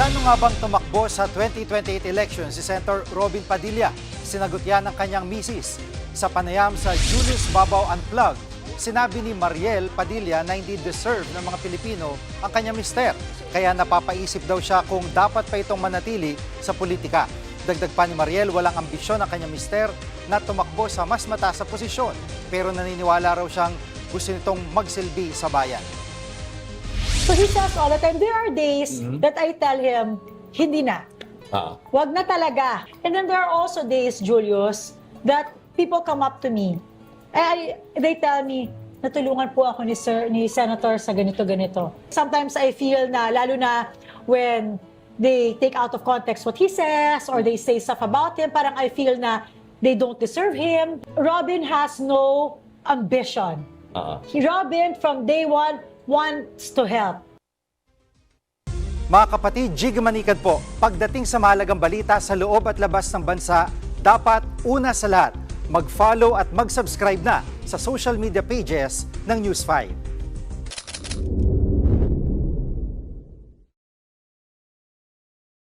Plano nga bang tumakbo sa 2028 election si Senator Robin Padilla? Sinagot yan ng kanyang misis. Sa panayam sa Julius Babaw Unplugged, sinabi ni Mariel Padilla na hindi deserve ng mga Pilipino ang kanyang mister. Kaya napapaisip daw siya kung dapat pa itong manatili sa politika. Dagdag pa ni Mariel, walang ambisyon ang kanyang mister na tumakbo sa mas mataas na posisyon. Pero naniniwala raw siyang gusto nitong magsilbi sa bayan. So he says all the time, there are days that I tell him, hindi na. Wag na talaga. And then there are also days, Julius, that people come up to me. They tell me, natulungan po ako ni Senator sa ganito-ganito. Sometimes I feel na, lalo na when they take out of context what he says or they say stuff about him, parang I feel na they don't deserve him. Robin has no ambition. Robin, from day one, wants to help. Mga kapatid, Jig Manikad po, pagdating sa mahalagang balita sa loob at labas ng bansa, dapat una sa lahat, mag-follow at mag-subscribe na sa social media pages ng News 5.